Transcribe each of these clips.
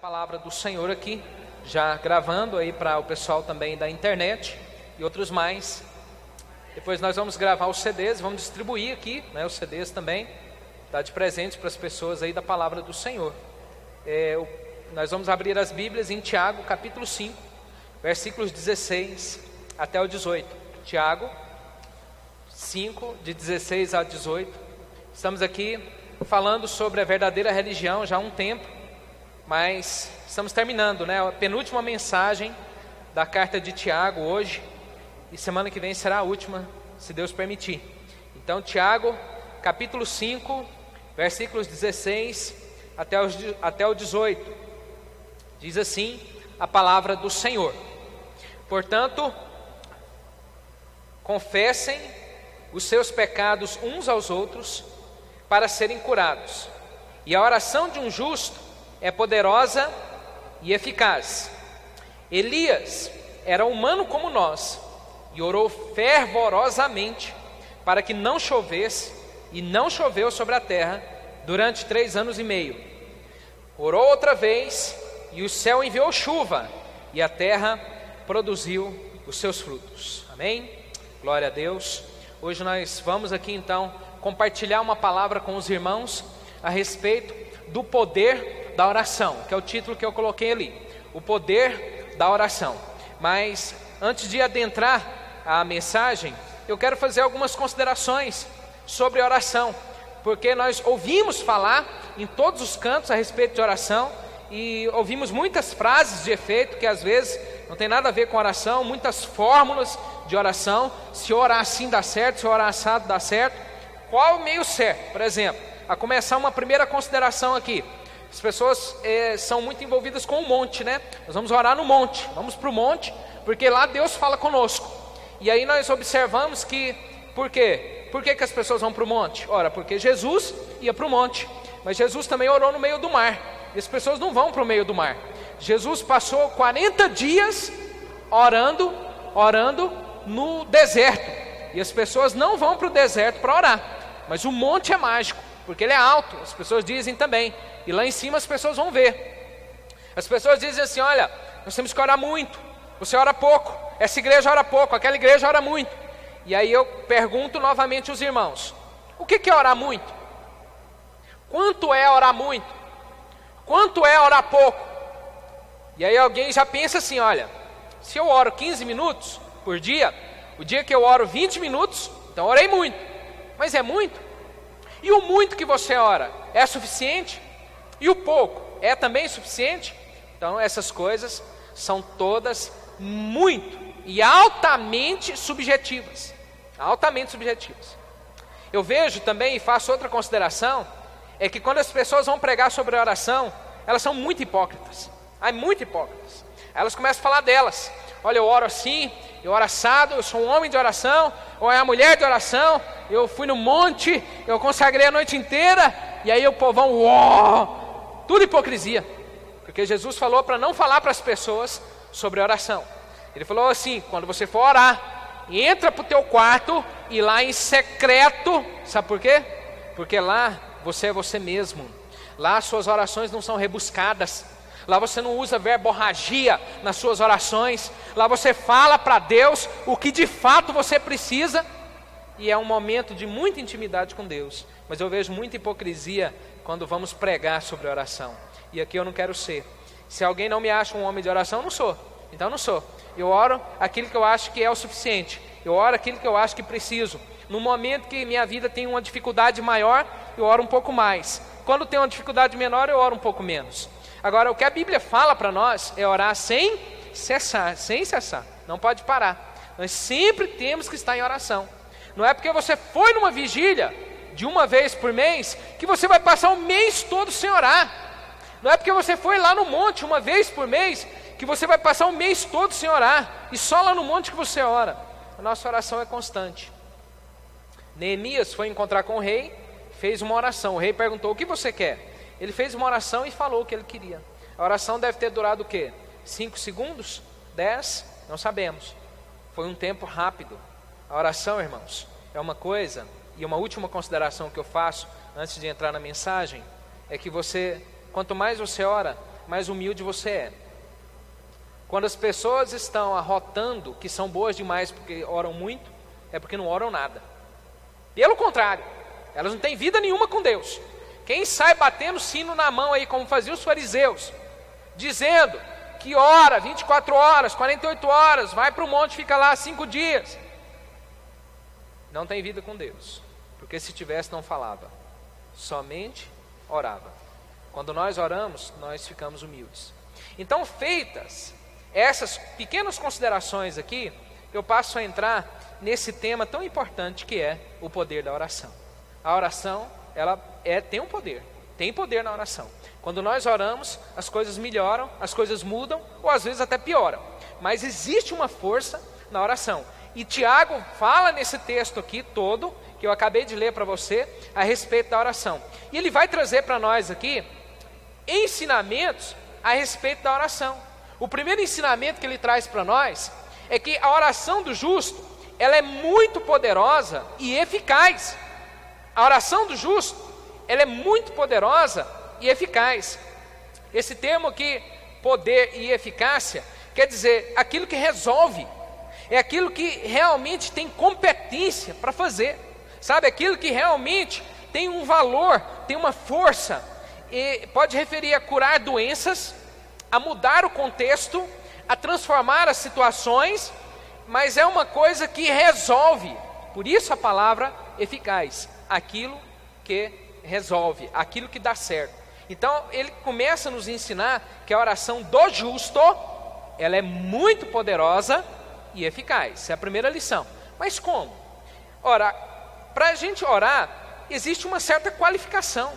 Palavra do Senhor aqui, já gravando aí para o pessoal também da internet e outros mais. Depois nós vamos gravar os CDs, vamos distribuir aqui, né, os CDs também, dar de presente para as pessoas aí da Palavra do Senhor. Nós vamos abrir as Bíblias em Tiago, capítulo 5, versículos 16 até o 18. Tiago 5, de 16 a 18. Estamos aqui falando sobre a verdadeira religião já há um tempo, mas estamos terminando, né? A penúltima mensagem da carta de Tiago hoje, e semana que vem será a última, se Deus permitir. Então, Tiago, capítulo 5, versículos 16 até o 18, diz assim a palavra do Senhor: portanto, confessem os seus pecados uns aos outros para serem curados, e a oração de um justo é poderosa e eficaz. Elias era humano como nós e orou fervorosamente para que não chovesse, e não choveu sobre a terra durante 3 anos e meio. Orou outra vez e o céu enviou chuva e a terra produziu os seus frutos. Amém? Glória a Deus. Hoje nós vamos aqui então compartilhar uma palavra com os irmãos a respeito do poder da oração, que é o título que eu coloquei ali, o poder da oração. Mas antes de adentrar a mensagem, eu quero fazer algumas considerações sobre oração, porque nós ouvimos falar em todos os cantos a respeito de oração, e ouvimos muitas frases de efeito que às vezes não tem nada a ver com oração, muitas fórmulas de oração. Se orar assim dá certo, se orar assado dá certo. Qual o meio certo? Por exemplo, a começar uma primeira consideração aqui. As pessoas são muito envolvidas com o monte, né? Nós vamos orar no monte, vamos para o monte, porque lá Deus fala conosco. E aí nós observamos que, por quê? Por que as pessoas vão para o monte? Ora, porque Jesus ia para o monte, mas Jesus também orou no meio do mar, e as pessoas não vão para o meio do mar. Jesus passou 40 dias orando no deserto, e as pessoas não vão para o deserto para orar, mas o monte é mágico, porque ele é alto, as pessoas dizem também, e lá em cima as pessoas vão ver. As pessoas dizem assim: olha, nós temos que orar muito, você ora pouco, essa igreja ora pouco, aquela igreja ora muito. E aí eu pergunto novamente aos irmãos: o que é orar muito? Quanto é orar muito? Quanto é orar pouco? E aí alguém já pensa assim: olha, se eu oro 15 minutos por dia, o dia que eu oro 20 minutos, então orei muito. Mas é muito? E o muito que você ora é suficiente? E o pouco é também suficiente? Então essas coisas são todas muito e altamente subjetivas. Altamente subjetivas. Eu vejo também, e faço outra consideração, é que quando as pessoas vão pregar sobre a oração, elas são muito hipócritas. Muito hipócritas. Elas começam a falar delas: olha, eu oro assim, eu oro assado, eu sou um homem de oração, ou é a mulher de oração, eu fui no monte, eu consagrei a noite inteira. E aí o povão, uó, tudo hipocrisia, porque Jesus falou para não falar para as pessoas sobre oração. Ele falou assim: quando você for orar, entra para o teu quarto e lá em secreto. Sabe por quê? Porque lá você é você mesmo. Lá suas orações não são rebuscadas. Lá você não usa verborragia nas suas orações. Lá você fala para Deus o que de fato você precisa. E é um momento de muita intimidade com Deus. Mas eu vejo muita hipocrisia quando vamos pregar sobre oração. E aqui eu não quero ser. Se alguém não me acha um homem de oração, eu não sou. Então eu não sou. Eu oro aquilo que eu acho que é o suficiente. Eu oro aquilo que eu acho que preciso. No momento que minha vida tem uma dificuldade maior, eu oro um pouco mais. Quando tem uma dificuldade menor, eu oro um pouco menos. Agora, o que a Bíblia fala para nós é orar sem cessar. Sem cessar. Não pode parar. Nós sempre temos que estar em oração. Não é porque você foi numa vigília de uma vez por mês que você vai passar o mês todo sem orar. Não é porque você foi lá no monte uma vez por mês que você vai passar o mês todo sem orar, e só lá no monte que você ora. A nossa oração é constante. Neemias foi encontrar com o rei, fez uma oração. O rei perguntou: o que você quer? Ele fez uma oração e falou o que ele queria. A oração deve ter durado o quê? 5 segundos? 10? Não sabemos. Foi um tempo rápido. A oração, irmãos, é uma coisa. E uma última consideração que eu faço antes de entrar na mensagem é que quanto mais você ora, mais humilde você é. Quando as pessoas estão arrotando que são boas demais porque oram muito, é porque não oram nada. Pelo contrário, elas não têm vida nenhuma com Deus. Quem sai batendo sino na mão aí, como faziam os fariseus, dizendo que ora 24 horas, 48 horas, vai para o monte, fica lá 5 dias, não tem vida com Deus, porque se tivesse não falava, somente orava. Quando nós oramos, nós ficamos humildes. Então, feitas essas pequenas considerações aqui, eu passo a entrar nesse tema tão importante que é o poder da oração. A oração, ela tem um poder, tem poder na oração. Quando nós oramos, as coisas melhoram, as coisas mudam, ou às vezes até pioram. Mas existe uma força na oração. E Tiago fala nesse texto aqui todo, que eu acabei de ler para você, a respeito da oração. E ele vai trazer para nós aqui ensinamentos a respeito da oração. O primeiro ensinamento que ele traz para nós é que a oração do justo, ela é muito poderosa e eficaz. A oração do justo, ela é muito poderosa e eficaz. Esse termo aqui, poder e eficácia, quer dizer aquilo que resolve, é aquilo que realmente tem competência para fazer, sabe? Aquilo que realmente tem um valor, tem uma força, e pode referir a curar doenças, a mudar o contexto, a transformar as situações, mas é uma coisa que resolve. Por isso a palavra eficaz, aquilo que resolve, aquilo que dá certo. Então ele começa a nos ensinar que a oração do justo, ela é muito poderosa e eficaz. Essa é a primeira lição. Mas como? Ora, para a gente orar, existe uma certa qualificação.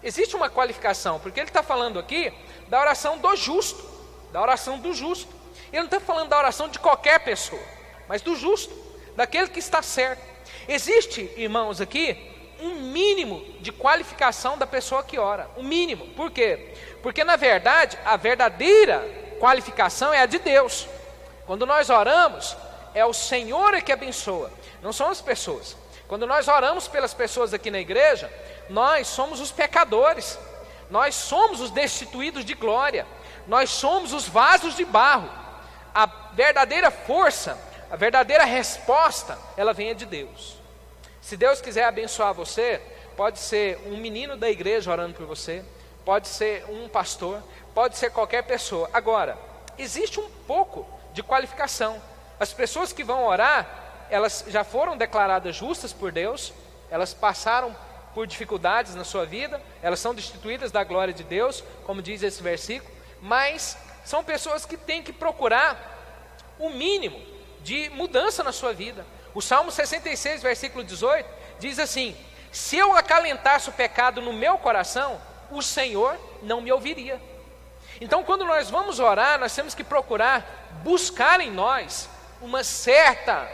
Existe uma qualificação, porque ele está falando aqui da oração do justo, da oração do justo. Ele não está falando da oração de qualquer pessoa, mas do justo, daquele que está certo. Existe, irmãos, aqui um mínimo de qualificação da pessoa que ora, um mínimo. Por quê? Porque na verdade, a verdadeira qualificação é a de Deus. Quando nós oramos, é o Senhor que abençoa, não são as pessoas. Quando nós oramos pelas pessoas aqui na igreja, nós somos os pecadores, nós somos os destituídos de glória, nós somos os vasos de barro. A verdadeira força, a verdadeira resposta, ela vem de Deus. Se Deus quiser abençoar você, pode ser um menino da igreja orando por você, pode ser um pastor, pode ser qualquer pessoa. Agora, existe um pouco de qualificação. As pessoas que vão orar, elas já foram declaradas justas por Deus, elas passaram por dificuldades na sua vida, elas são destituídas da glória de Deus, como diz esse versículo, mas são pessoas que têm que procurar o mínimo de mudança na sua vida. O Salmo 66, versículo 18, diz assim: se eu acalentasse o pecado no meu coração, o Senhor não me ouviria. Então, quando nós vamos orar, nós temos que procurar buscar em nós uma certa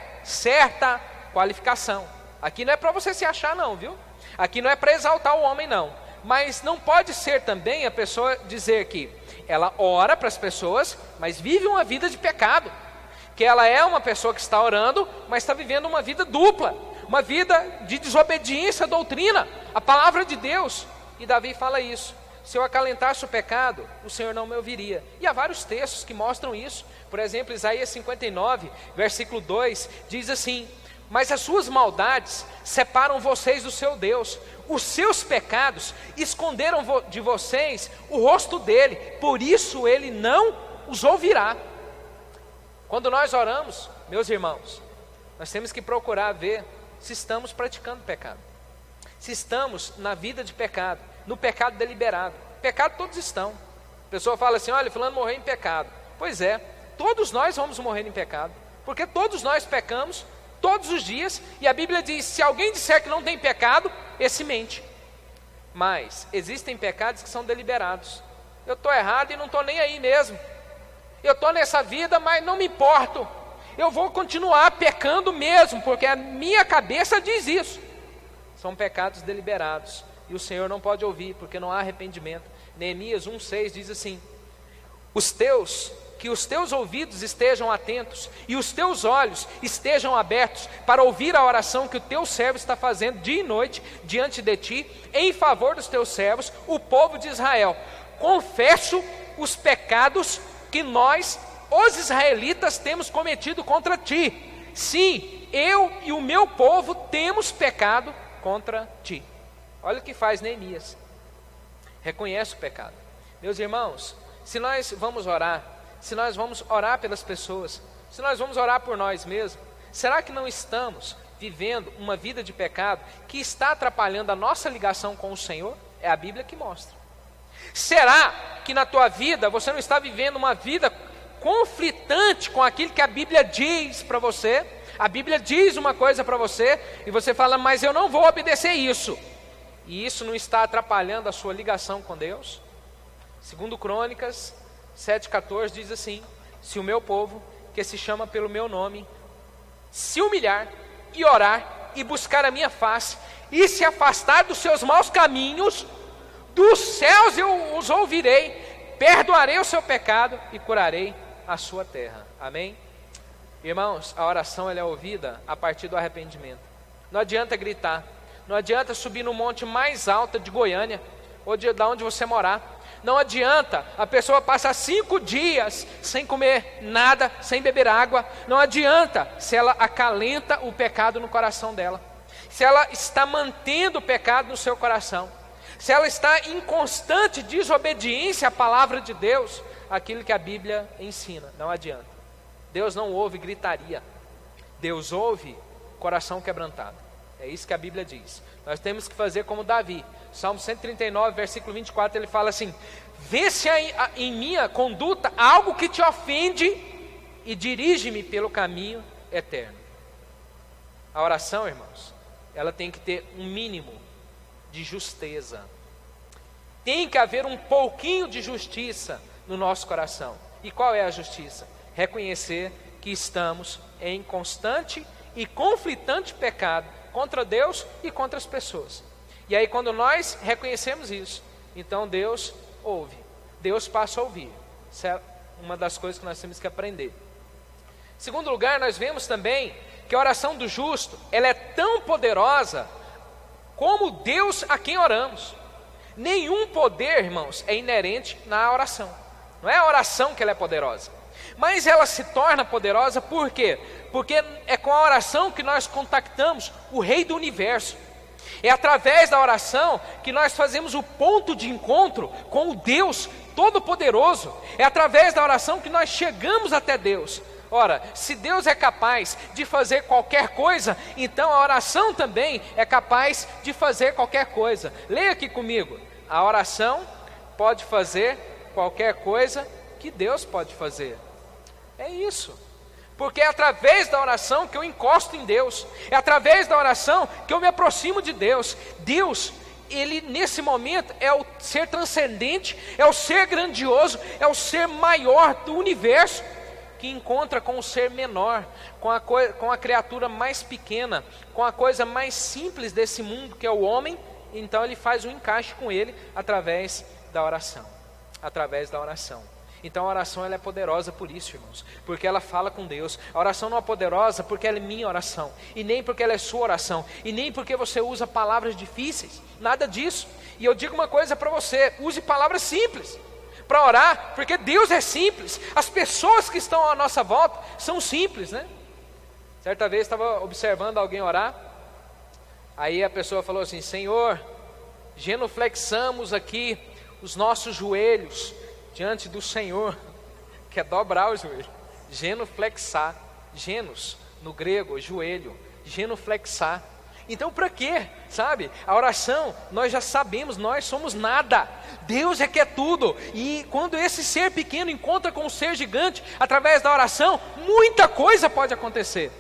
qualificação. Aqui não é para você se achar não, viu? Aqui não é para exaltar o homem não. Mas não pode ser também a pessoa dizer que ela ora para as pessoas, mas vive uma vida de pecado. Que ela é uma pessoa que está orando, mas está vivendo uma vida dupla, uma vida de desobediência à doutrina, à palavra de Deus. E Davi fala isso: se eu acalentasse o pecado, o Senhor não me ouviria. E há vários textos que mostram isso. Por exemplo, Isaías 59, versículo 2, diz assim: mas as suas maldades separam vocês do seu Deus, os seus pecados esconderam de vocês o rosto dele, por isso ele não os ouvirá. Quando nós oramos, meus irmãos, nós temos que procurar ver se estamos praticando pecado, se estamos na vida de pecado, no pecado deliberado. Pecado todos estão. A pessoa fala assim: olha, fulano morreu em pecado. Pois é, todos nós vamos morrer em pecado, porque todos nós pecamos todos os dias, e a Bíblia diz: se alguém disser que não tem pecado, esse mente. Mas existem pecados que são deliberados. Eu estou errado e não estou nem aí mesmo. Eu estou nessa vida, mas não me importo. Eu vou continuar pecando mesmo, porque a minha cabeça diz isso. São pecados deliberados, e o Senhor não pode ouvir, porque não há arrependimento. Neemias 1,6 diz assim: que os teus ouvidos estejam atentos e os teus olhos estejam abertos para ouvir a oração que o teu servo está fazendo dia e noite diante de ti, em favor dos teus servos, o povo de Israel. Confesso os pecados que nós, os israelitas, temos cometido contra ti. Sim, eu e o meu povo temos pecado contra ti. Olha o que faz Neemias. Reconhece o pecado. Meus irmãos, se nós vamos orar, se nós vamos orar pelas pessoas, se nós vamos orar por nós mesmos, será que não estamos vivendo uma vida de pecado que está atrapalhando a nossa ligação com o Senhor? É a Bíblia que mostra. Será que na tua vida você não está vivendo uma vida conflitante com aquilo que a Bíblia diz para você? A Bíblia diz uma coisa para você e você fala, mas eu não vou obedecer isso. E isso não está atrapalhando a sua ligação com Deus? Segundo Crônicas 7,14 diz assim: se o meu povo, que se chama pelo meu nome, se humilhar e orar e buscar a minha face e se afastar dos seus maus caminhos, dos céus eu os ouvirei, perdoarei o seu pecado e curarei a sua terra. Amém? Irmãos, a oração ela é ouvida a partir do arrependimento. Não adianta gritar, não adianta subir no monte mais alto de Goiânia, ou de onde você morar. Não adianta a pessoa passar 5 dias sem comer nada, sem beber água. Não adianta se ela acalenta o pecado no coração dela, se ela está mantendo o pecado no seu coração, se ela está em constante desobediência à palavra de Deus, aquilo que a Bíblia ensina. Não adianta. Deus não ouve gritaria, Deus ouve coração quebrantado. É isso que a Bíblia diz. Nós temos que fazer como Davi. Salmo 139, versículo 24, ele fala assim: vê se há em minha conduta algo que te ofende e dirige-me pelo caminho eterno. A oração, irmãos, ela tem que ter um mínimo de justeza. Tem que haver um pouquinho de justiça no nosso coração. E qual é a justiça? Reconhecer que estamos em constante e conflitante pecado contra Deus e contra as pessoas. E aí quando nós reconhecemos isso, então Deus ouve, Deus passa a ouvir. Isso é uma das coisas que nós temos que aprender. Em segundo lugar, nós vemos também que a oração do justo, ela é tão poderosa como Deus a quem oramos. Nenhum poder, irmãos, é inerente na oração. Não é a oração que ela é poderosa, mas ela se torna poderosa por quê? Porque é com a oração que nós contactamos o Rei do Universo. É através da oração que nós fazemos o ponto de encontro com o Deus Todo-Poderoso. É através da oração que nós chegamos até Deus. Ora, se Deus é capaz de fazer qualquer coisa, então a oração também é capaz de fazer qualquer coisa. Leia aqui comigo. A oração pode fazer qualquer coisa que Deus pode fazer. É isso. Porque é através da oração que eu encosto em Deus. É através da oração que eu me aproximo de Deus. Deus, Ele nesse momento é o ser transcendente, é o ser grandioso, é o ser maior do universo, que encontra com o ser menor, com a criatura mais pequena, com a coisa mais simples desse mundo, que é o homem. Então Ele faz um encaixe com ele através da oração. Através da oração. Então a oração ela é poderosa por isso, irmãos, porque ela fala com Deus. A oração não é poderosa porque ela é minha oração, e nem porque ela é sua oração, e nem porque você usa palavras difíceis, nada disso. E eu digo uma coisa para você: use palavras simples para orar, porque Deus é simples. As pessoas que estão à nossa volta são simples, né? Certa vez estava observando alguém orar, aí a pessoa falou assim: Senhor, genuflexamos aqui os nossos joelhos diante do Senhor, que é dobrar o joelho. Genuflexar, genus no grego, joelho, genuflexar. Então para quê? Sabe? A oração, nós já sabemos, nós somos nada. Deus é que é tudo. E quando esse ser pequeno encontra com o ser gigante, através da oração, muita coisa pode acontecer.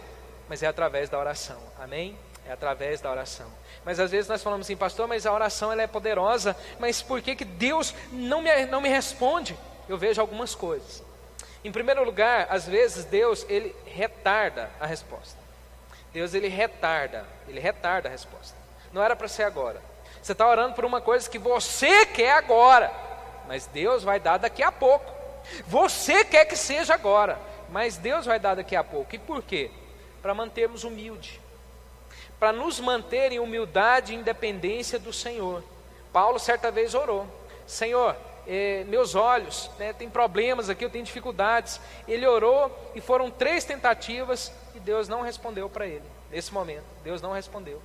Mas é através da oração, amém? É através da oração. Mas às vezes nós falamos assim: pastor, mas a oração ela é poderosa, mas por que Deus não me responde? Eu vejo algumas coisas. Em primeiro lugar, às vezes Deus ele retarda a resposta. Deus ele retarda a resposta. Não era para ser agora. Você está orando por uma coisa que você quer agora, mas Deus vai dar daqui a pouco. Você quer que seja agora, mas Deus vai dar daqui a pouco. E por quê? Para mantermos humilde, para nos manter em humildade e independência do Senhor. Paulo certa vez orou: Senhor, meus olhos, tem problemas aqui, eu tenho dificuldades. Ele orou e foram 3 tentativas e Deus não respondeu para ele. Nesse momento, Deus não respondeu.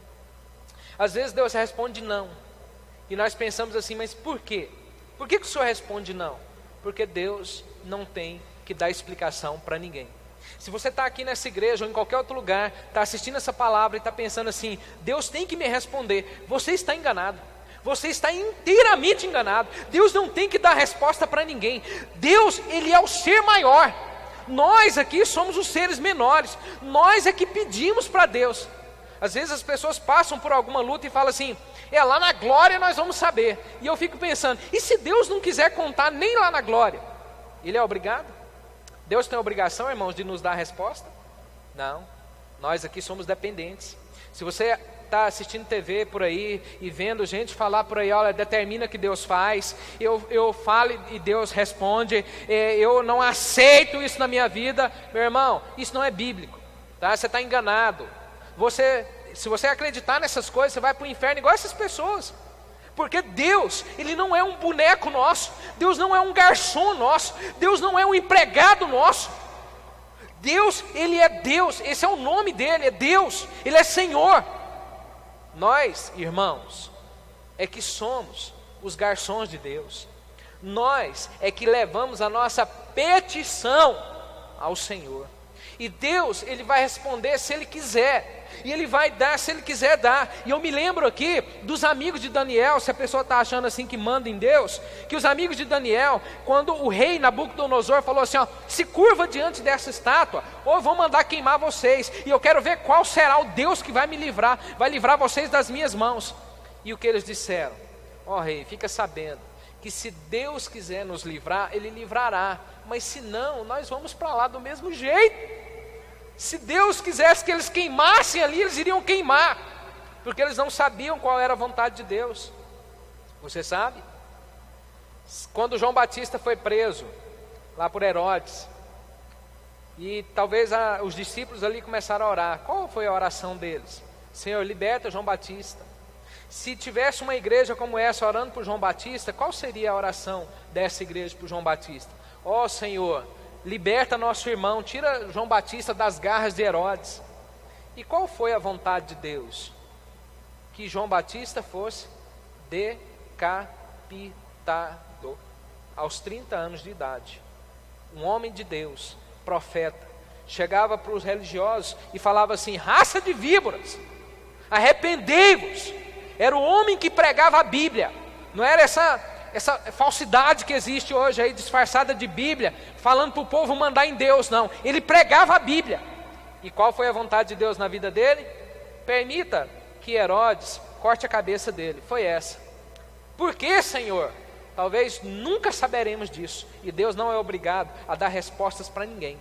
Às vezes Deus responde não. E nós pensamos assim, mas por quê? Por que o Senhor responde não? Porque Deus não tem que dar explicação para ninguém. Se você está aqui nessa igreja ou em qualquer outro lugar, está assistindo essa palavra e está pensando assim, Deus tem que me responder, você está enganado. Você está inteiramente enganado. Deus não tem que dar resposta para ninguém. Deus, Ele é o ser maior. Nós aqui somos os seres menores. Nós é que pedimos para Deus. Às vezes as pessoas passam por alguma luta e falam assim, lá na glória nós vamos saber. E eu fico pensando, e se Deus não quiser contar nem lá na glória? Ele é obrigado? Deus tem a obrigação, irmãos, de nos dar a resposta? Não. Nós aqui somos dependentes. Se você está assistindo TV por aí e vendo gente falar por aí, olha, determina que Deus faz, eu falo e Deus responde, eu não aceito isso na minha vida, meu irmão, isso não é bíblico, tá? Você está enganado. Se você acreditar nessas coisas, você vai para o inferno igual essas pessoas. Porque Deus, Ele não é um boneco nosso, Deus não é um garçom nosso, Deus não é um empregado nosso. Deus, Ele é Deus, esse é o nome dEle, é Deus, Ele é Senhor. Nós, irmãos, é que somos os garçons de Deus. Nós é que levamos a nossa petição ao Senhor. E Deus, Ele vai responder se Ele quiser. E Ele vai dar se Ele quiser dar. E eu me lembro aqui dos amigos de Daniel, se a pessoa está achando assim que manda em Deus, que os amigos de Daniel, quando o rei Nabucodonosor falou assim, se curva diante dessa estátua, ou eu vou mandar queimar vocês, e eu quero ver qual será o Deus que vai me livrar, vai livrar vocês das minhas mãos. E o que eles disseram? Rei, fica sabendo, que se Deus quiser nos livrar, Ele livrará, mas se não, nós vamos para lá do mesmo jeito. Se Deus quisesse que eles queimassem ali, eles iriam queimar, porque eles não sabiam qual era a vontade de Deus. Você sabe? Quando João Batista foi preso, lá por Herodes, e talvez os discípulos ali começaram a orar, qual foi a oração deles? Senhor, liberta João Batista. Se tivesse uma igreja como essa orando por João Batista, qual seria a oração dessa igreja por João Batista? Senhor, liberta nosso irmão, tira João Batista das garras de Herodes. E qual foi a vontade de Deus? Que João Batista fosse decapitado aos 30 anos de idade. Um homem de Deus, profeta, chegava para os religiosos e falava assim, raça de víboras, arrependei-vos. Era o homem que pregava a Bíblia, não era essa falsidade que existe hoje aí, disfarçada de Bíblia, falando para o povo mandar em Deus, não. Ele pregava a Bíblia. E qual foi a vontade de Deus na vida dele? Permita que Herodes corte a cabeça dele. Foi essa. Por que, Senhor? Talvez nunca saberemos disso. E Deus não é obrigado a dar respostas para ninguém,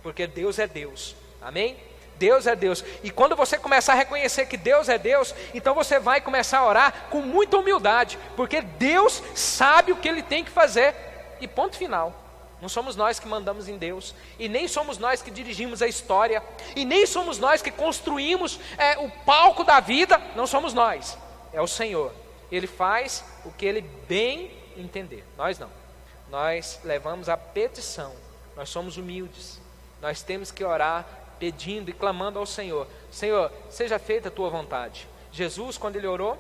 porque Deus é Deus. Amém? Deus é Deus. E quando você começar a reconhecer que Deus é Deus, então você vai começar a orar com muita humildade, porque Deus sabe o que Ele tem que fazer. E ponto final. Não somos nós que mandamos em Deus, e nem somos nós que dirigimos a história, e nem somos nós que construímos o palco da vida. Não somos nós, é o Senhor. Ele faz o que Ele bem entender. Nós não. Nós levamos a petição. Nós somos humildes. Nós temos que orar pedindo e clamando ao Senhor. Senhor, seja feita a tua vontade. Jesus, quando Ele orou,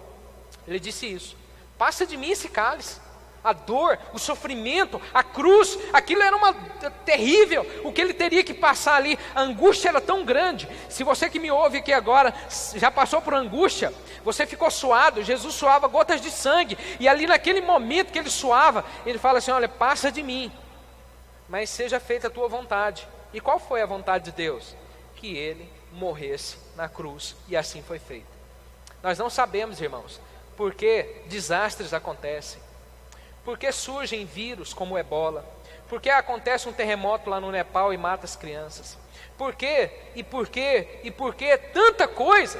Ele disse isso: passa de mim esse cálice. A dor, o sofrimento, a cruz, aquilo era terrível, o que Ele teria que passar ali, a angústia era tão grande. Se você que me ouve aqui agora, já passou por angústia, você ficou suado, Jesus suava gotas de sangue, e ali naquele momento que Ele suava, Ele fala assim: olha, passa de mim, mas seja feita a tua vontade. E qual foi a vontade de Deus? Que Ele morresse na cruz, e assim foi feito. Nós não sabemos, irmãos, por que desastres acontecem, por que surgem vírus como o ebola, por que acontece um terremoto lá no Nepal e mata as crianças, por quê, e por quê, e por quê, tanta coisa.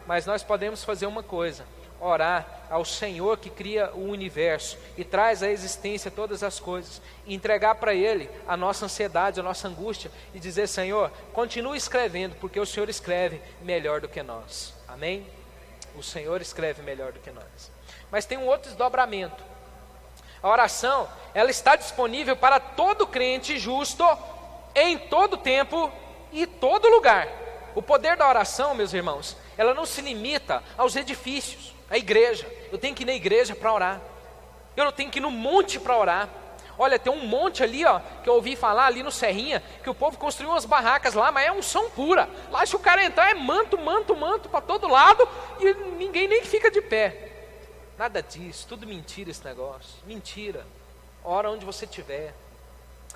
Mas nós podemos fazer uma coisa: orar ao Senhor que cria o universo e traz à existência todas as coisas, e entregar para Ele a nossa ansiedade, a nossa angústia, e dizer: Senhor, continue escrevendo, porque o Senhor escreve melhor do que nós. Amém? O Senhor escreve melhor do que nós. Mas tem um outro desdobramento. A oração, ela está disponível para todo crente justo, em todo tempo e todo lugar. O poder da oração, meus irmãos, ela não se limita aos edifícios, à igreja. Eu tenho que ir na igreja para orar. Eu não tenho que ir no monte para orar. Olha, tem um monte ali, ó, que eu ouvi falar ali no Serrinha, que o povo construiu umas barracas lá, mas é unção pura. Lá se o cara entrar é manto para todo lado e ninguém nem fica de pé. Nada disso, tudo mentira esse negócio. Mentira. Ora onde você estiver.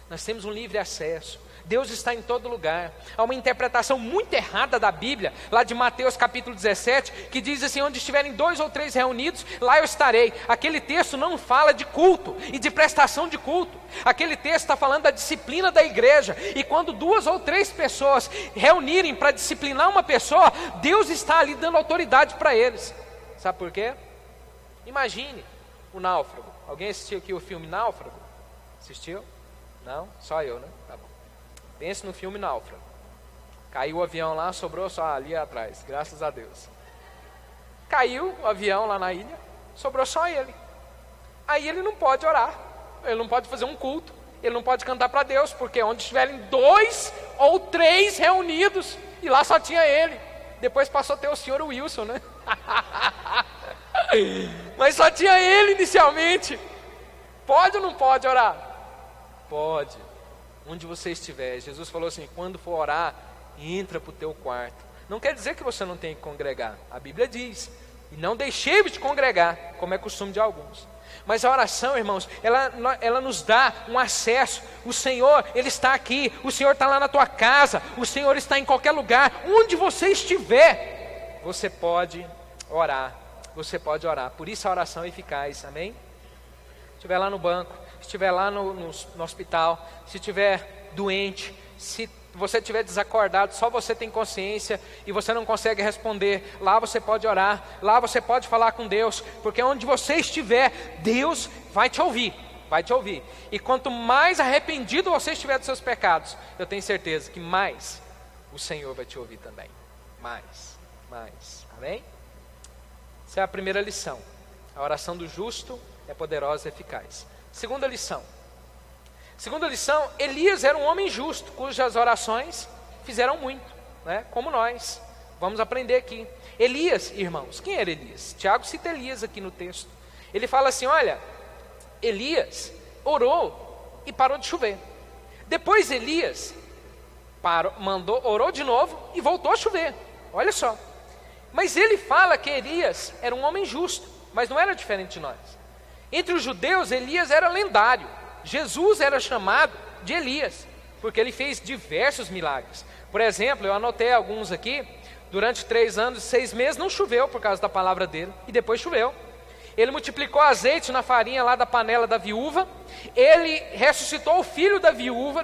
Nós temos um livre acesso. Deus está em todo lugar. Há uma interpretação muito errada da Bíblia, lá de Mateus capítulo 17, que diz assim: onde estiverem 2 ou 3 reunidos, lá eu estarei. Aquele texto não fala de culto e de prestação de culto. Aquele texto está falando da disciplina da igreja. E quando 2 ou 3 pessoas reunirem para disciplinar uma pessoa, Deus está ali dando autoridade para eles. Sabe por quê? Imagine o náufrago. Alguém assistiu aqui o filme Náufrago? Assistiu? Não? Só eu, né? Tá bom. Pense no filme Náufrago. Caiu o avião lá, sobrou só ali atrás, graças a Deus. Caiu o avião lá na ilha, sobrou só ele. Aí ele não pode orar, ele não pode fazer um culto, ele não pode cantar para Deus, porque onde estiverem 2 ou 3 reunidos, e lá só tinha ele. Depois passou a ter o senhor Wilson, né? Mas só tinha ele inicialmente. Pode ou não pode orar? Pode. Onde você estiver. Jesus falou assim: quando for orar, entra para o teu quarto. Não quer dizer que você não tem que congregar. A Bíblia diz: e não deixei de congregar, como é costume de alguns. Mas a oração, irmãos, ela nos dá um acesso. O Senhor, Ele está aqui. O Senhor está lá na tua casa. O Senhor está em qualquer lugar. Onde você estiver, você pode orar. Você pode orar. Por isso a oração é eficaz, amém? Se estiver lá no banco, se estiver lá no hospital, se estiver doente, se você estiver desacordado, só você tem consciência e você não consegue responder, lá você pode orar, lá você pode falar com Deus, porque onde você estiver, Deus vai te ouvir, vai te ouvir. E quanto mais arrependido você estiver dos seus pecados, eu tenho certeza que mais o Senhor vai te ouvir também. Mais, amém? Essa é a primeira lição. A oração do justo é poderosa e eficaz. Segunda lição, Elias era um homem justo, cujas orações fizeram muito, né? Como nós. Vamos aprender aqui. Elias, irmãos, quem era Elias? Tiago cita Elias aqui no texto. Ele fala assim: olha, Elias orou e parou de chover. Depois Elias orou de novo e voltou a chover. Olha só. Mas ele fala que Elias era um homem justo, mas não era diferente de nós. Entre os judeus, Elias era lendário. Jesus era chamado de Elias, porque ele fez diversos milagres. Por exemplo, eu anotei alguns aqui. Durante 3 anos e 6 meses não choveu por causa da palavra dele, e depois choveu. Ele multiplicou azeite na farinha lá da panela da viúva. Ele ressuscitou o filho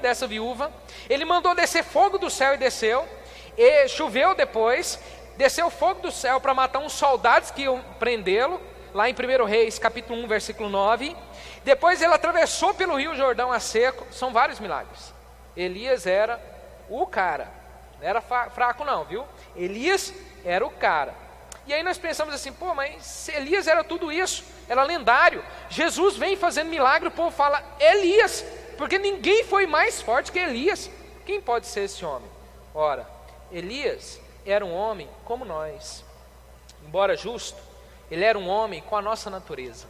dessa viúva. Ele mandou descer fogo do céu e desceu. E choveu depois. Desceu fogo do céu para matar uns soldados que iam prendê-lo, lá em 1 Reis, capítulo 1, versículo 9. Depois ele atravessou pelo rio Jordão a seco. São vários milagres. Elias era o cara. Não era fraco não, viu? Elias era o cara. E aí nós pensamos assim: pô, mas Elias era tudo isso, era lendário. Jesus vem fazendo milagre, o povo fala Elias, porque ninguém foi mais forte que Elias. Quem pode ser esse homem? Ora, Elias era um homem como nós. Embora justo, ele era um homem com a nossa natureza,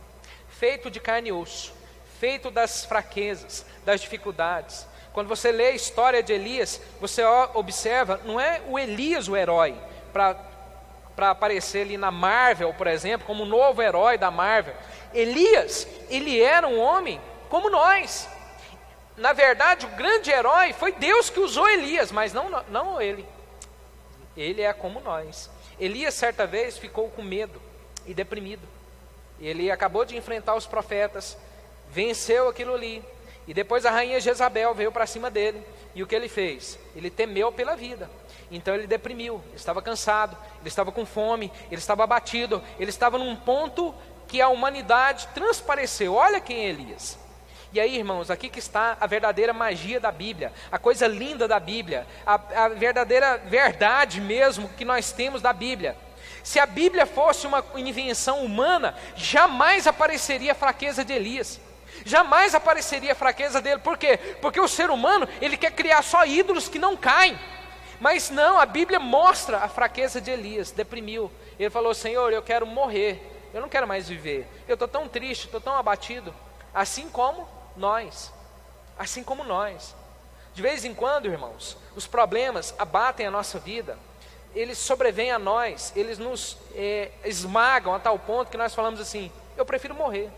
feito de carne e osso, feito das fraquezas, das dificuldades. Quando você lê a história de Elias, você observa, não é o Elias o herói, para aparecer ali na Marvel, por exemplo, como um novo herói da Marvel. Elias, ele era um homem como nós. Na verdade, o grande herói foi Deus que usou Elias, mas não ele. Ele é como nós. Elias certa vez ficou com medo e deprimido. Ele acabou de enfrentar os profetas, venceu aquilo ali. E depois a rainha Jezabel veio para cima dele. E o que ele fez? Ele temeu pela vida. Então ele deprimiu, ele estava cansado, ele estava com fome, ele estava abatido. Ele estava num ponto que a humanidade transpareceu. Olha quem é Elias. E aí, irmãos, aqui que está a verdadeira magia da Bíblia, a coisa linda da Bíblia, a verdadeira verdade mesmo que nós temos da Bíblia. Se a Bíblia fosse uma invenção humana, jamais apareceria a fraqueza de Elias. Jamais apareceria a fraqueza dele. Por quê? Porque o ser humano, ele quer criar só ídolos que não caem. Mas não, a Bíblia mostra a fraqueza de Elias. Deprimiu. Ele falou: Senhor, eu quero morrer, eu não quero mais viver, eu estou tão triste, estou tão abatido. Assim como nós. De vez em quando, irmãos, os problemas abatem a nossa vida. Eles sobrevêm a nós, eles nos esmagam a tal ponto que nós falamos assim: eu prefiro morrer.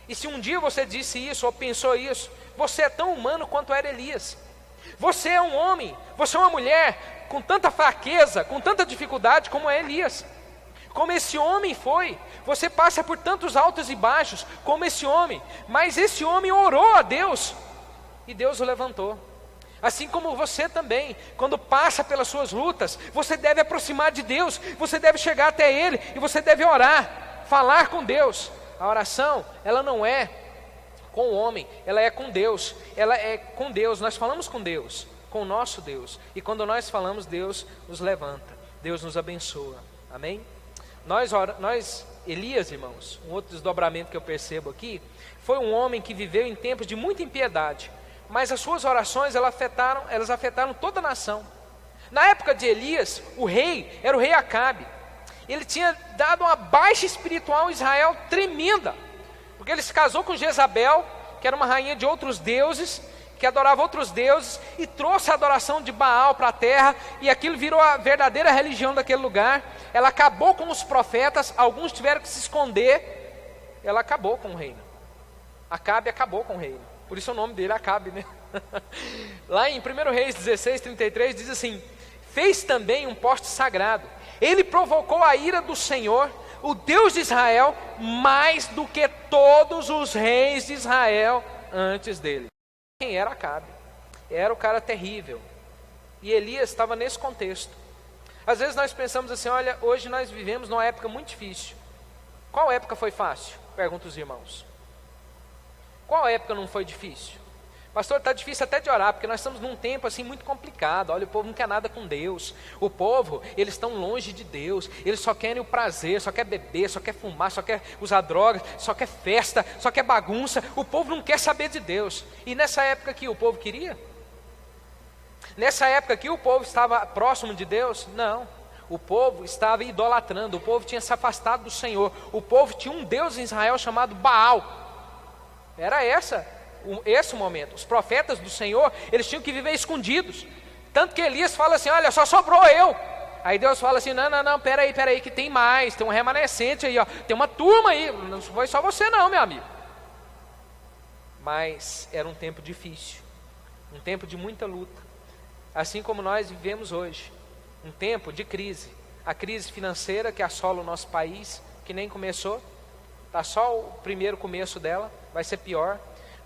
E se um dia você disse isso ou pensou isso, você é tão humano quanto era Elias. Você é um homem, você é uma mulher com tanta fraqueza, com tanta dificuldade como é Elias. Como esse homem foi, você passa por tantos altos e baixos como esse homem. Mas esse homem orou a Deus e Deus o levantou. Assim como você também, quando passa pelas suas lutas, você deve aproximar de Deus, você deve chegar até Ele e você deve orar, falar com Deus. A oração, ela não é com o homem, ela é com Deus. Ela é com Deus, nós falamos com Deus, com o nosso Deus. E quando nós falamos, Deus nos levanta, Deus nos abençoa. Amém? Elias, irmãos, um outro desdobramento que eu percebo aqui, foi um homem que viveu em tempos de muita impiedade. Mas as suas orações, elas afetaram toda a nação. Na época de Elias, o rei era o rei Acabe. Ele tinha dado uma baixa espiritual em Israel tremenda, porque ele se casou com Jezabel, que era uma rainha de outros deuses, que adorava outros deuses, e trouxe a adoração de Baal para a terra, e aquilo virou a verdadeira religião daquele lugar. Ela acabou com os profetas, alguns tiveram que se esconder. Ela acabou com o reino. Acabe acabou com o reino. Por isso o nome dele é Acabe, né? Lá em 1 Reis 16:33 diz assim: fez também um poste sagrado. Ele provocou a ira do Senhor, o Deus de Israel, mais do que todos os reis de Israel antes dele. Quem era Acabe? Era o cara terrível. E Elias estava nesse contexto. Às vezes nós pensamos assim: olha, hoje nós vivemos numa época muito difícil. Qual época foi fácil? Perguntam os irmãos. Qual época não foi difícil? Pastor, está difícil até de orar, porque nós estamos num tempo assim muito complicado. Olha, o povo não quer nada com Deus. O povo, eles estão longe de Deus. Eles só querem o prazer, só quer beber, só quer fumar, só quer usar drogas, só quer festa, só quer bagunça. O povo não quer saber de Deus. E nessa época aqui, o povo queria? Nessa época aqui, o povo estava próximo de Deus? Não. O povo estava idolatrando, o povo tinha se afastado do Senhor. O povo tinha um Deus em Israel chamado Baal. Era esse o momento. Os profetas do Senhor, eles tinham que viver escondidos. Tanto que Elias fala assim: olha, só sobrou eu. Aí Deus fala assim: não, peraí, que tem mais, tem um remanescente aí, ó, tem uma turma aí, não foi só você não, meu amigo. Mas era um tempo difícil, um tempo de muita luta, assim como nós vivemos hoje, um tempo de crise. A crise financeira que assola o nosso país, que nem começou, está só o primeiro começo dela, vai ser pior.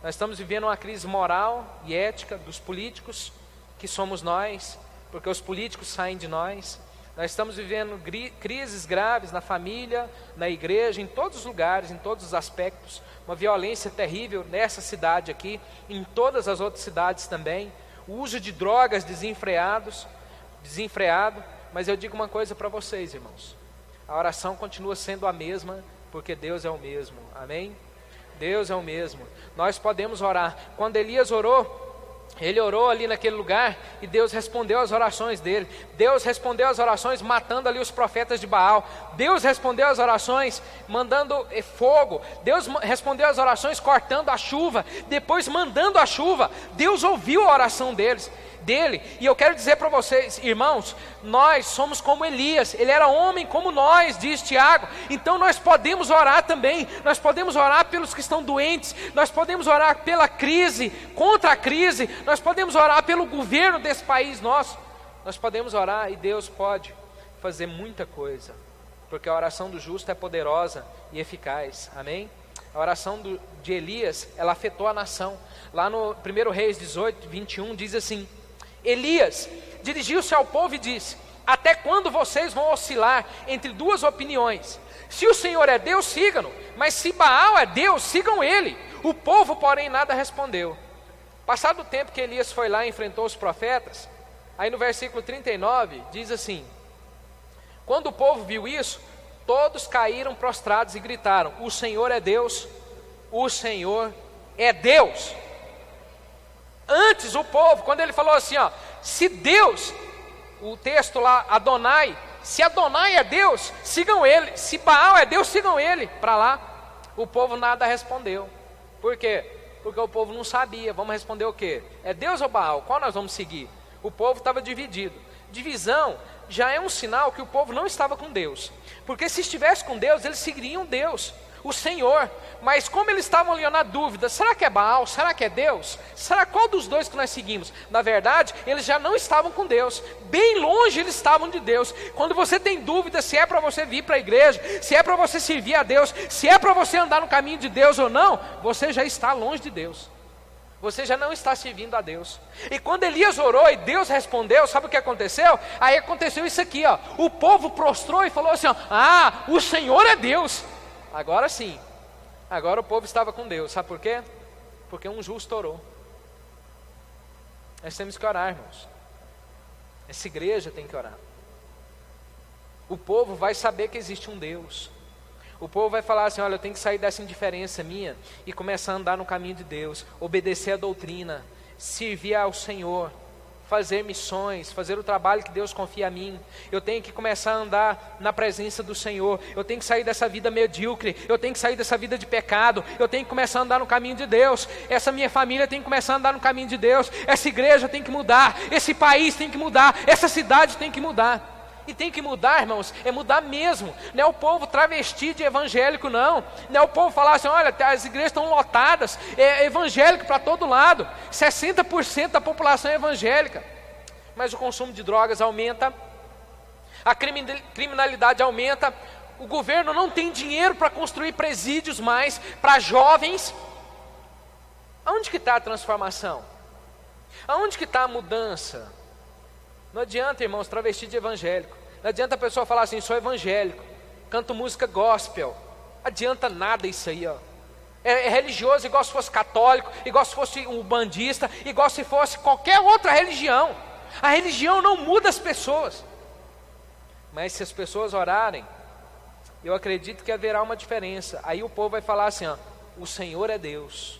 Nós estamos vivendo uma crise moral e ética dos políticos, que somos nós, porque os políticos saem de nós. Nós estamos vivendo crises graves na família, na igreja, em todos os lugares, em todos os aspectos. Uma violência terrível nessa cidade aqui, em todas as outras cidades também. O uso de drogas desenfreado. Mas eu digo uma coisa para vocês, irmãos: a oração continua sendo a mesma, porque Deus é o mesmo. Amém? Deus é o mesmo. Nós podemos orar. Quando Elias orou, ele orou ali naquele lugar e Deus respondeu às orações dele. Deus respondeu às orações matando ali os profetas de Baal. Deus respondeu às orações mandando fogo. Deus respondeu às orações cortando a chuva, depois mandando a chuva. Deus ouviu a oração dele. E eu quero dizer para vocês, irmãos, nós somos como Elias. Ele era homem como nós, diz Tiago. Então nós podemos orar também. Nós podemos orar pelos que estão doentes. Nós podemos orar pela crise, contra a crise. Nós podemos orar pelo governo desse país nosso. Nós podemos orar e Deus pode fazer muita coisa, porque a oração do justo é poderosa e eficaz. Amém? A oração de Elias, ela afetou a nação. Lá no 1 Reis 18:21 diz assim: Elias dirigiu-se ao povo e disse: até quando vocês vão oscilar entre duas opiniões? Se o Senhor é Deus, sigam-no, mas se Baal é Deus, sigam ele. O povo, porém, nada respondeu. Passado o tempo que Elias foi lá e enfrentou os profetas, aí no versículo 39 diz assim: quando o povo viu isso, todos caíram prostrados e gritaram: o Senhor é Deus, o Senhor é Deus. Antes o povo, quando ele falou assim, ó, se Deus, o texto lá, Adonai, se Adonai é Deus, sigam ele. Se Baal é Deus, sigam ele para lá. O povo nada respondeu. Por quê? Porque o povo não sabia. Vamos responder o quê? É Deus ou Baal? Qual nós vamos seguir? O povo estava dividido. Divisão já é um sinal que o povo não estava com Deus. Porque se estivesse com Deus, eles seguiriam Deus, o Senhor. Mas como eles estavam ali na dúvida, será que é Baal? Será que é Deus? Será qual dos dois que nós seguimos? Na verdade, eles já não estavam com Deus. Bem longe eles estavam de Deus. Quando você tem dúvida se é para você vir para a igreja, se é para você servir a Deus, se é para você andar no caminho de Deus ou não, você já está longe de Deus. Você já não está servindo a Deus. E quando Elias orou e Deus respondeu, sabe o que aconteceu? Aí aconteceu isso aqui, ó. O povo prostrou e falou assim, ó, ah, o Senhor é Deus. Agora sim, agora o povo estava com Deus. Sabe por quê? Porque um justo orou. Nós temos que orar, irmãos. Essa igreja tem que orar. O povo vai saber que existe um Deus. O povo vai falar assim, olha, eu tenho que sair dessa indiferença minha e começar a andar no caminho de Deus, obedecer a doutrina, servir ao Senhor, fazer missões, fazer o trabalho que Deus confia a mim. Eu tenho que começar a andar na presença do Senhor. Eu tenho que sair dessa vida medíocre. Eu tenho que sair dessa vida de pecado. Eu tenho que começar a andar no caminho de Deus. Essa minha família tem que começar a andar no caminho de Deus. Essa igreja tem que mudar. Esse país tem que mudar. Essa cidade tem que mudar. E tem que mudar, irmãos, é mudar mesmo. Não é o povo travesti de evangélico, não. Não é o povo falar assim, olha, as igrejas estão lotadas, é evangélico para todo lado. 60% da população é evangélica. Mas o consumo de drogas aumenta, a criminalidade aumenta, o governo não tem dinheiro para construir presídios mais para jovens. Aonde que está a transformação? Aonde que está a mudança? Não adianta, irmãos, travesti de evangélico. Não adianta a pessoa falar assim, sou evangélico, canto música gospel. Adianta nada isso aí, ó. É religioso igual se fosse católico, igual se fosse um bandista, igual se fosse qualquer outra religião. A religião não muda as pessoas. Mas se as pessoas orarem, eu acredito que haverá uma diferença. Aí o povo vai falar assim, ó, o Senhor é Deus.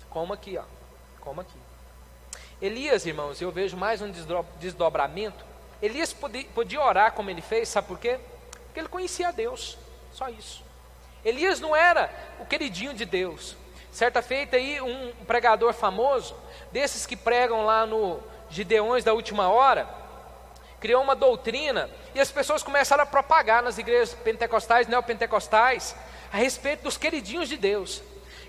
Como aqui, ó, como aqui. Elias, irmãos, eu vejo mais um desdobramento. Elias podia orar como ele fez, sabe por quê? Porque ele conhecia a Deus, só isso. Elias não era o queridinho de Deus. Certa feita aí, um pregador famoso, desses que pregam lá no Gideões da última hora, criou uma doutrina, e as pessoas começaram a propagar nas igrejas pentecostais, neopentecostais, a respeito dos queridinhos de Deus.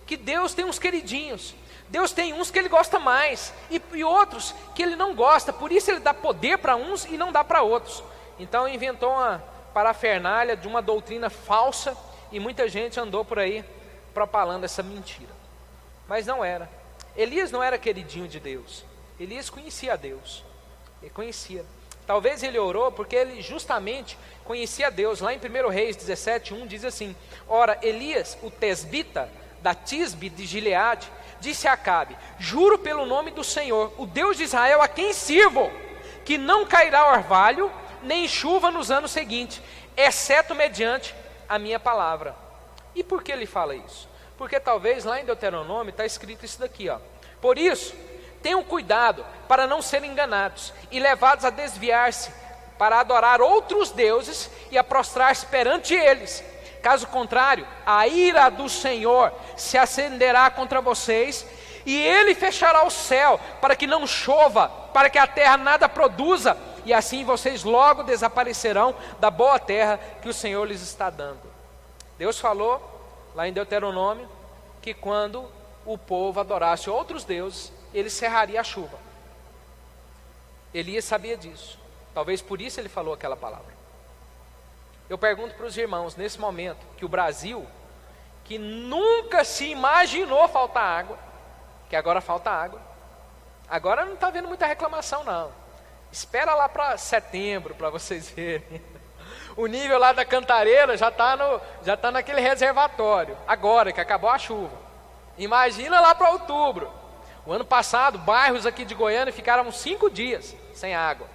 Que Deus tem uns queridinhos. Deus tem uns que Ele gosta mais e outros que Ele não gosta. Por isso Ele dá poder para uns e não dá para outros. Então inventou uma parafernália de uma doutrina falsa e muita gente andou por aí propalando essa mentira. Mas não era. Elias não era queridinho de Deus. Elias conhecia a Deus. Ele conhecia. Talvez ele orou porque ele justamente conhecia a Deus. Lá em 1 Reis 17:1 diz assim: ora, Elias, o tesbita da Tisbe de Gileade, disse a Acabe: juro pelo nome do Senhor, o Deus de Israel, a quem sirvo, que não cairá orvalho, nem chuva nos anos seguintes, exceto mediante a minha palavra. E por que ele fala isso? Porque talvez lá em Deuteronômio está escrito isso daqui, ó. Por isso, tenham cuidado para não serem enganados e levados a desviar-se para adorar outros deuses e a prostrar-se perante eles. Caso contrário, a ira do Senhor se acenderá contra vocês, e Ele fechará o céu para que não chova, para que a terra nada produza, e assim vocês logo desaparecerão da boa terra que o Senhor lhes está dando. Deus falou, lá em Deuteronômio, que quando o povo adorasse outros deuses, Ele cerraria a chuva. Elias sabia disso, talvez por isso ele falou aquela palavra. Eu pergunto para os irmãos, nesse momento, que o Brasil, que nunca se imaginou faltar água, que agora falta água, agora não está vendo muita reclamação não, espera lá para setembro para vocês verem, o nível lá da Cantareira já está naquele reservatório, agora que acabou a chuva, imagina lá para outubro. O ano passado, bairros aqui de Goiânia ficaram 5 dias sem água,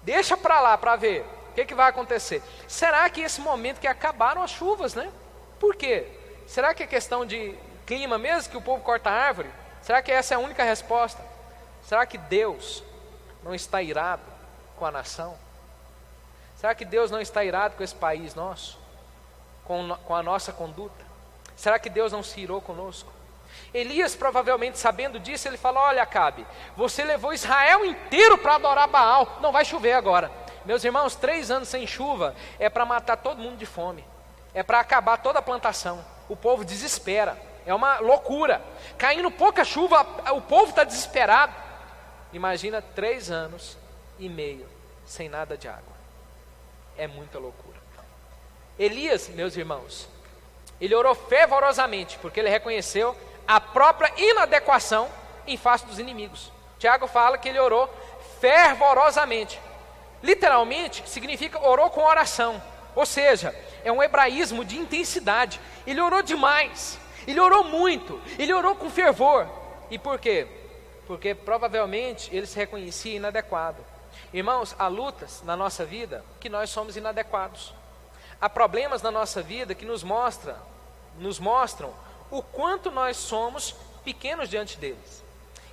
deixa para lá para ver. O que vai acontecer? Será que esse momento que acabaram as chuvas, né? Por quê? Será que é questão de clima, mesmo que o povo corta a árvore? Será que essa é a única resposta? Será que Deus não está irado com a nação? Será que Deus não está irado com esse país nosso? Com a nossa conduta? Será que Deus não se irou conosco? Elias, provavelmente sabendo disso, ele fala: olha, Acabe, você levou Israel inteiro para adorar Baal, não vai chover agora. Meus irmãos, 3 anos sem chuva é para matar todo mundo de fome, é para acabar toda a plantação. O povo desespera, é uma loucura. Caindo pouca chuva, o povo está desesperado. Imagina 3 anos e meio sem nada de água. É muita loucura. Elias, meus irmãos, ele orou fervorosamente, porque ele reconheceu a própria inadequação em face dos inimigos. Tiago fala que ele orou fervorosamente. Literalmente, significa orou com oração. Ou seja, é um hebraísmo de intensidade. Ele orou demais, ele orou muito, ele orou com fervor. E por quê? Porque provavelmente ele se reconhecia inadequado. Irmãos, há lutas na nossa vida que nós somos inadequados. Há problemas na nossa vida que nos mostram o quanto nós somos pequenos diante deles.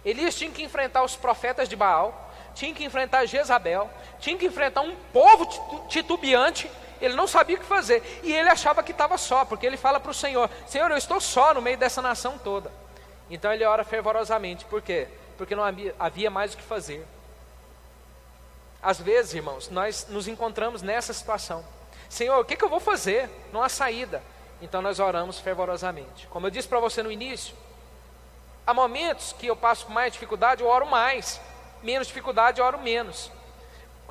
Elias tinha que enfrentar os profetas de Baal, tinha que enfrentar Jezabel, tinha que enfrentar um povo titubeante. Ele não sabia o que fazer, e ele achava que estava só, porque ele fala para o Senhor: Senhor, eu estou só no meio dessa nação toda. Então ele ora fervorosamente. Por quê? Porque não havia mais o que fazer. Às vezes, irmãos, nós nos encontramos nessa situação. Senhor, o que eu vou fazer? Não há saída. Então nós oramos fervorosamente. Como eu disse para você no início, há momentos que eu passo por mais dificuldade, eu oro mais. Menos dificuldade, eu oro menos.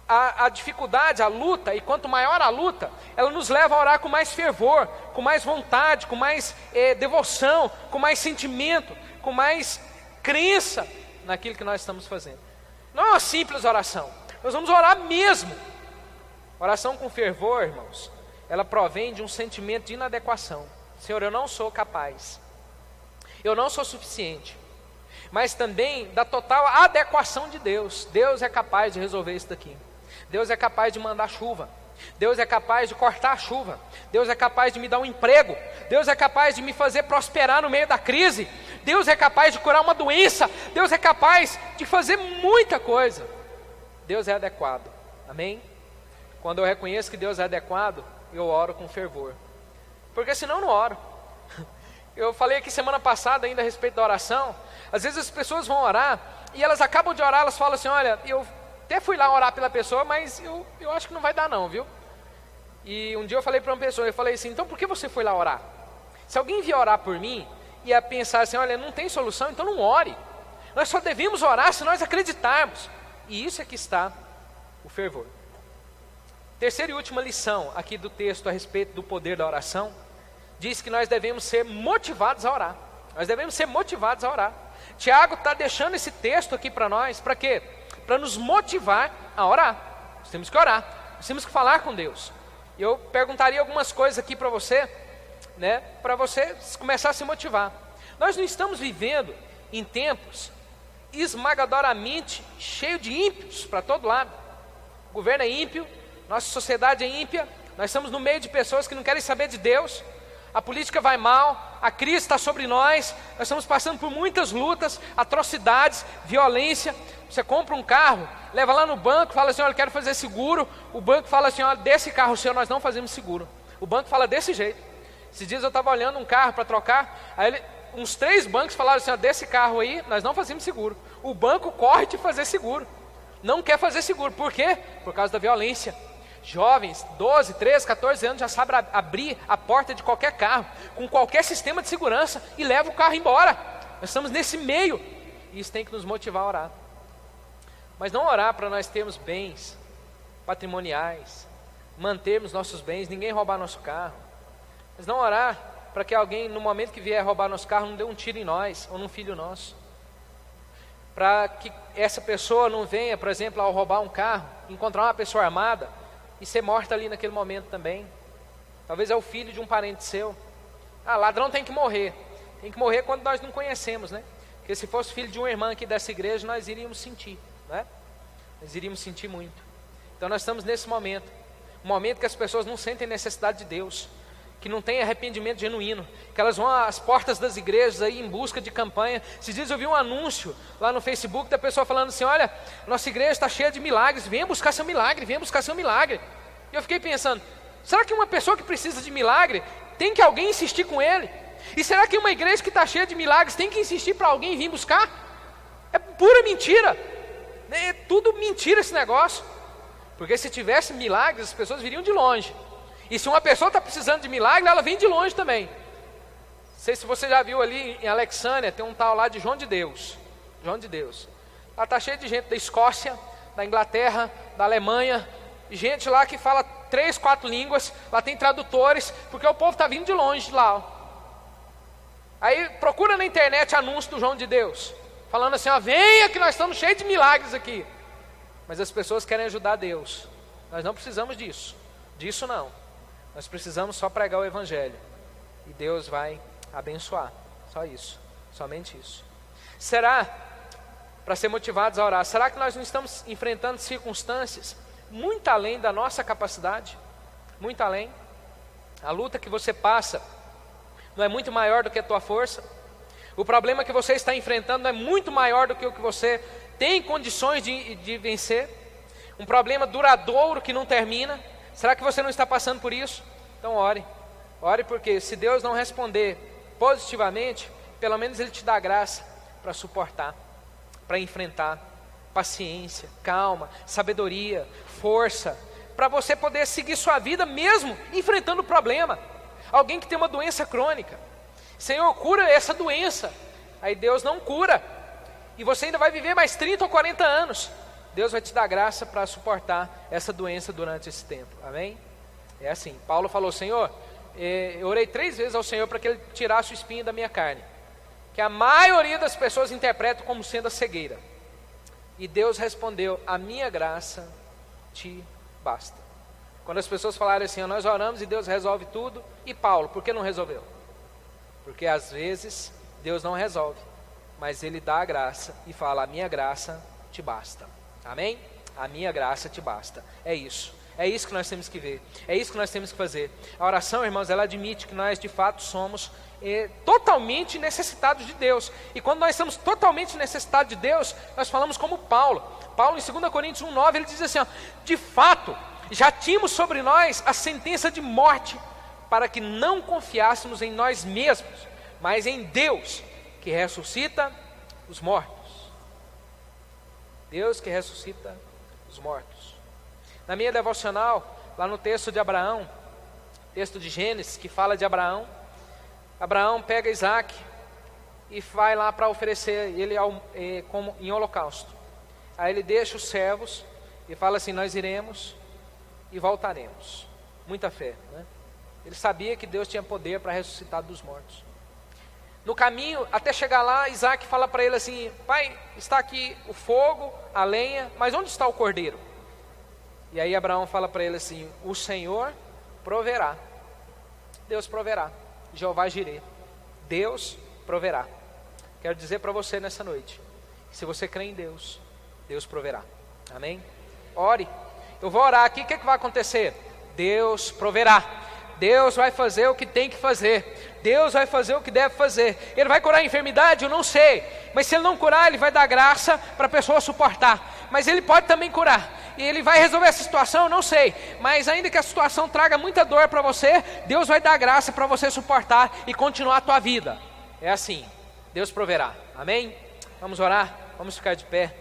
A dificuldade, a luta, e quanto maior a luta, ela nos leva a orar com mais fervor, com mais vontade, com mais devoção, com mais sentimento, com mais crença naquilo que nós estamos fazendo. Não é uma simples oração, nós vamos orar mesmo. Oração com fervor, irmãos, ela provém de um sentimento de inadequação. Senhor, eu não sou capaz, eu não sou suficiente. Mas também da total adequação de Deus. Deus é capaz de resolver isso daqui. Deus é capaz de mandar chuva. Deus é capaz de cortar a chuva. Deus é capaz de me dar um emprego. Deus é capaz de me fazer prosperar no meio da crise. Deus é capaz de curar uma doença. Deus é capaz de fazer muita coisa. Deus é adequado. Amém? Quando eu reconheço que Deus é adequado, eu oro com fervor. Porque senão eu não oro. Eu falei aqui semana passada ainda a respeito da oração. Às vezes as pessoas vão orar e elas acabam de orar, elas falam assim: olha, eu até fui lá orar pela pessoa, mas eu acho que não vai dar não, viu? E um dia eu falei para uma pessoa, eu falei assim: então por que você foi lá orar? Se alguém vier orar por mim, ia pensar assim: olha, não tem solução, então não ore. Nós só devemos orar se nós acreditarmos. E isso é que está o fervor. Terceira e última lição aqui do texto a respeito do poder da oração, diz que nós devemos ser motivados a orar. Nós devemos ser motivados a orar. Tiago está deixando esse texto aqui para nós, para quê? Para nos motivar a orar. Nós temos que orar, nós temos que falar com Deus. Eu perguntaria algumas coisas aqui para você, né, para você começar a se motivar. Nós não estamos vivendo em tempos esmagadoramente cheios de ímpios para todo lado. O governo é ímpio, nossa sociedade é ímpia, nós estamos no meio de pessoas que não querem saber de Deus. A política vai mal, a crise está sobre nós estamos passando por muitas lutas, atrocidades, violência. Você compra um carro, leva lá no banco, fala assim: olha, eu quero fazer seguro. O banco fala assim: olha, desse carro seu nós não fazemos seguro. O banco fala desse jeito. Esses dias eu estava olhando um carro para trocar, aí uns 3 bancos falaram assim: ó, desse carro aí nós não fazemos seguro. O banco corre de fazer seguro, não quer fazer seguro. Por quê? Por causa da violência. Jovens, 12, 13, 14 anos já sabem abrir a porta de qualquer carro, com qualquer sistema de segurança, e leva o carro embora. Nós estamos nesse meio, e isso tem que nos motivar a orar. Mas não orar para nós termos bens patrimoniais, mantermos nossos bens, ninguém roubar nosso carro. Mas não orar para que alguém, no momento que vier roubar nosso carro, não dê um tiro em nós, ou num filho nosso. Para que essa pessoa não venha, por exemplo, ao roubar um carro, encontrar uma pessoa armada, e ser morta ali naquele momento também. Talvez é o filho de um parente seu. Ah, ladrão tem que morrer. Tem que morrer quando nós não conhecemos, né? Porque se fosse filho de uma irmã aqui dessa igreja, nós iríamos sentir, né? Nós iríamos sentir muito. Então nós estamos nesse momento, um momento que as pessoas não sentem necessidade de Deus, que não têm arrependimento genuíno, que elas vão às portas das igrejas aí em busca de campanha. Esses dias eu vi um anúncio lá no Facebook da pessoa falando assim: olha, nossa igreja está cheia de milagres, venha buscar seu milagre, venha buscar seu milagre. E eu fiquei pensando, será que uma pessoa que precisa de milagre, tem que alguém insistir com ele? E será que uma igreja que está cheia de milagres, tem que insistir para alguém vir buscar? É pura mentira, é tudo mentira esse negócio. Porque se tivesse milagres, as pessoas viriam de longe. E se uma pessoa está precisando de milagre, ela vem de longe também. Não sei se você já viu ali em Alexânia, tem um tal lá de João de Deus. João de Deus. Lá está cheio de gente da Escócia, da Inglaterra, da Alemanha. Gente lá que fala 3, 4 línguas. Lá tem tradutores, porque o povo está vindo de longe de lá. Ó. Aí procura na internet anúncio do João de Deus. Falando assim, ó, venha que nós estamos cheios de milagres aqui. Mas as pessoas querem ajudar Deus. Nós não precisamos disso. Disso não. Nós precisamos só pregar o Evangelho. E Deus vai abençoar. Só isso. Somente isso. Será, para ser motivados a orar, será que nós não estamos enfrentando circunstâncias muito além da nossa capacidade? Muito além. A luta que você passa não é muito maior do que a tua força? O problema que você está enfrentando não é muito maior do que o que você tem condições de vencer? Um problema duradouro que não termina? Será que você não está passando por isso? Então ore. Ore, porque se Deus não responder positivamente, pelo menos Ele te dá graça para suportar, para enfrentar. Paciência, calma, sabedoria, força, para você poder seguir sua vida mesmo enfrentando o problema. Alguém que tem uma doença crônica, Senhor, cura essa doença. Aí Deus não cura, e você ainda vai viver mais 30 ou 40 anos. Deus vai te dar graça para suportar essa doença durante esse tempo, amém? É assim, Paulo falou, Senhor, eu orei 3 vezes ao Senhor para que Ele tirasse o espinho da minha carne, que a maioria das pessoas interpretam como sendo a cegueira. E Deus respondeu, a minha graça te basta. Quando as pessoas falarem assim, nós oramos e Deus resolve tudo, e Paulo, por que não resolveu? Porque às vezes Deus não resolve, mas Ele dá a graça e fala, a minha graça te basta, amém? A minha graça te basta, é isso que nós temos que ver, é isso que nós temos que fazer. A oração, irmãos, ela admite que nós de fato somos totalmente necessitados de Deus, e quando nós estamos totalmente necessitados de Deus, nós falamos como Paulo em 2 Coríntios 1,9, ele diz assim, ó, de fato, já tínhamos sobre nós a sentença de morte, para que não confiássemos em nós mesmos, mas em Deus, que ressuscita os mortos. Deus que ressuscita os mortos. Na minha devocional, lá no texto de Abraão, texto de Gênesis, que fala de Abraão pega Isaac e vai lá para oferecer ele como em holocausto. Aí ele deixa os servos e fala assim, nós iremos e voltaremos. Muita fé, né? Ele sabia que Deus tinha poder para ressuscitar dos mortos. No caminho, até chegar lá, Isaac fala para ele assim, pai, está aqui o fogo, a lenha, mas onde está o cordeiro? E aí Abraão fala para ele assim, o Senhor proverá. Deus proverá. Jeová Jireh. Deus proverá. Quero dizer para você nessa noite, se você crê em Deus, Deus proverá. Amém? Ore. Eu vou orar aqui, o que vai acontecer? Deus proverá. Deus vai fazer o que tem que fazer. Deus vai fazer o que deve fazer. Ele vai curar a enfermidade? Eu não sei. Mas se Ele não curar, Ele vai dar graça para a pessoa suportar. Mas Ele pode também curar. E Ele vai resolver essa situação? Eu não sei. Mas ainda que a situação traga muita dor para você, Deus vai dar graça para você suportar e continuar a tua vida. É assim. Deus proverá. Amém? Vamos orar? Vamos ficar de pé.